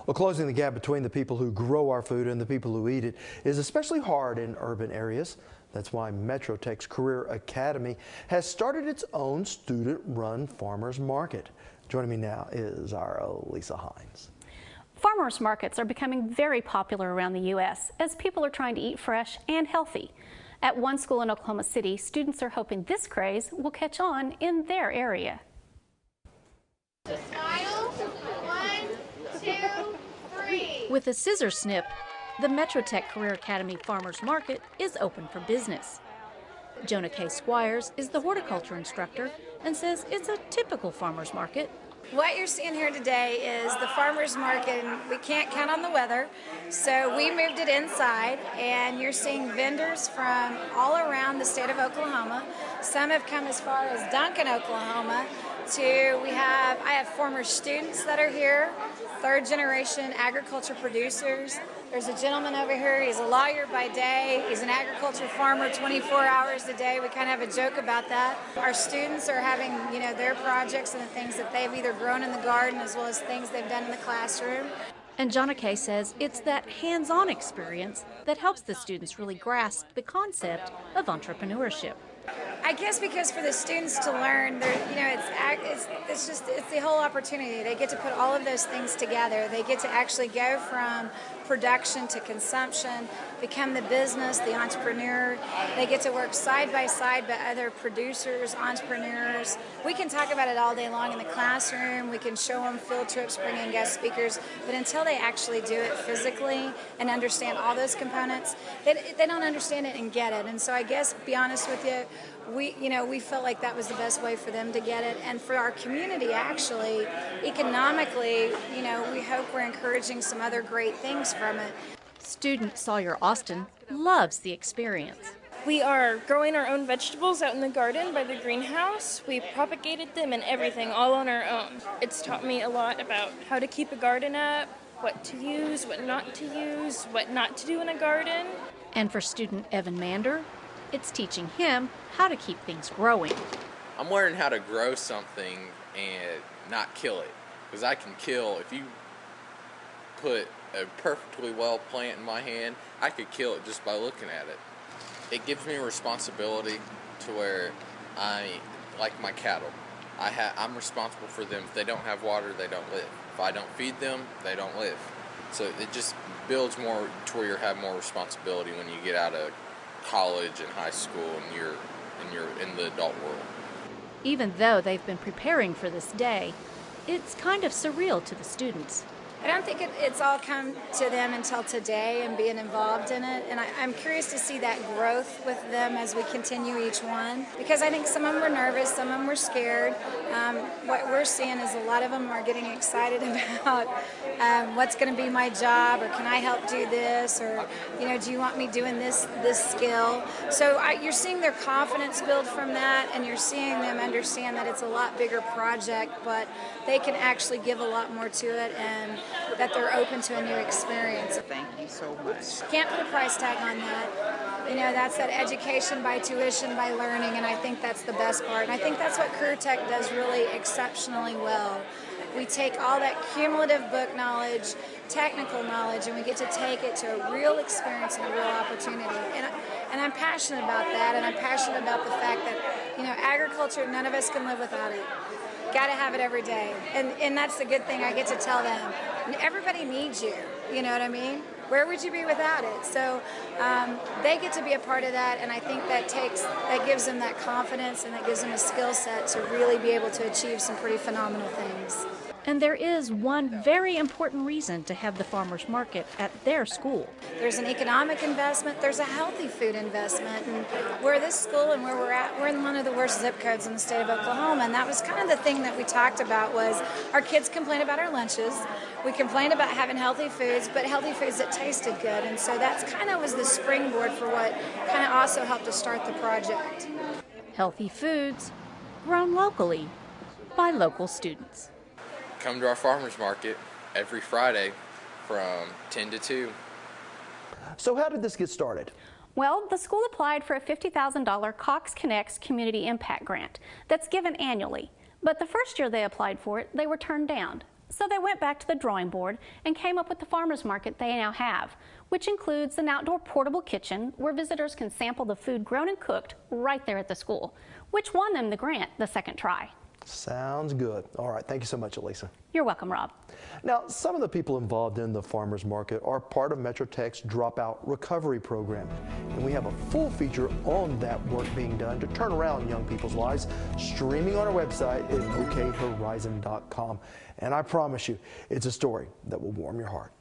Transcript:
Well, closing the gap between the people who grow our food and the people who eat it is especially hard in urban areas. That's why MetroTech's Career Academy has started its own student-run farmers market. Joining me now is our Lisa Hines. Farmers markets are becoming very popular around the U.S. as people are trying to eat fresh and healthy. At one school in Oklahoma City, students are hoping this craze will catch on in their area. Smile. 1, 2, 3. With a scissor snip, the MetroTech Career Academy Farmers Market is open for business. Jonah K. Squires is the horticulture instructor and says it's a typical farmers market. What you're seeing here today is the farmers market, and we can't count on the weather, so we moved it inside, and you're seeing vendors from all around the state of Oklahoma. Some have come as far as Duncan, Oklahoma. I have former students that are here, third generation agriculture producers. There's a gentleman over here, he's a lawyer by day, he's an agriculture farmer 24 hours a day. We kind of have a joke about that. Our students are having, their projects and the things that they've either grown in the garden as well as things they've done in the classroom. And Jonah K. says it's that hands-on experience that helps the students really grasp the concept of entrepreneurship. I guess because for the students to learn, it's the whole opportunity. They get to put all of those things together. They get to actually go from production to consumption, become the business, the entrepreneur. They get to work side by side by other producers, entrepreneurs. We can talk about it all day long in the classroom. We can show them field trips, bring in guest speakers, but until they actually do it physically and understand all those components, they don't understand it and get it. And so I guess, to be honest with you, we felt like that was the best way for them to get it, and for our community, actually, economically, we hope we're encouraging some other great things from it. Student Sawyer Austin loves the experience. We are growing our own vegetables out in the garden by the greenhouse. We propagated them and everything all on our own. It's taught me a lot about how to keep a garden up, what to use, what not to use, what not to do in a garden. And for student Evan Mander, it's teaching him how to keep things growing. I'm learning how to grow something and not kill it. Because I can kill, if you put a perfectly well plant in my hand, I could kill it just by looking at it. It gives me a responsibility to where like my cattle, I'm responsible for them. If they don't have water, they don't live. If I don't feed them, they don't live. So it just builds more to where you have more responsibility when you get out of college and high school and you're in the adult world. Even though they've been preparing for this day, it's kind of surreal to the students. I don't think it's all come to them until today and being involved in it, and I'm curious to see that growth with them as we continue each one, because I think some of them were nervous, some of them were scared. What we're seeing is a lot of them are getting excited about what's going to be my job, or can I help do this, or do you want me doing this skill? So you're seeing their confidence build from that, and you're seeing them understand that it's a lot bigger project, but they can actually give a lot more to it, and that they're open to a new experience. Thank you so much. Can't put a price tag on that. That's that education by tuition, by learning, and I think that's the best part. And I think that's what Career Tech does really exceptionally well. We take all that cumulative book knowledge, technical knowledge, and we get to take it to a real experience and a real opportunity. And I'm passionate about that, and I'm passionate about the fact that, agriculture, none of us can live without it. Got to have it every day, and that's the good thing I get to tell them. Everybody needs you, you know what I mean? Where would you be without it? So they get to be a part of that, and I think that gives them that confidence, and that gives them a skill set to really be able to achieve some pretty phenomenal things. And there is one very important reason to have the farmers market at their school. There's an economic investment, there's a healthy food investment, and where this school and where we're at, we're in one of the worst zip codes in the state of Oklahoma, and that was kind of the thing that we talked about. Was our kids complain about our lunches, we complained about having healthy foods, but healthy foods that tasted good, and so that's kind of was the springboard for what kind of also helped to start the project. Healthy foods grown locally by local students. Come to our farmers market every Friday from 10 to 2. So how did this get started? Well, the school applied for a $50,000 Cox Connects Community Impact Grant that's given annually. But the first year they applied for it, they were turned down. So they went back to the drawing board and came up with the farmers market they now have, which includes an outdoor portable kitchen where visitors can sample the food grown and cooked right there at the school, which won them the grant the second try. Sounds good. All right, thank you so much, Elisa. You're welcome, Rob. Now, some of the people involved in the farmers market are part of Metro Tech's Dropout Recovery Program, and we have a full feature on that work being done to turn around young people's lives, streaming on our website at okhorizon.com. And I promise you, it's a story that will warm your heart.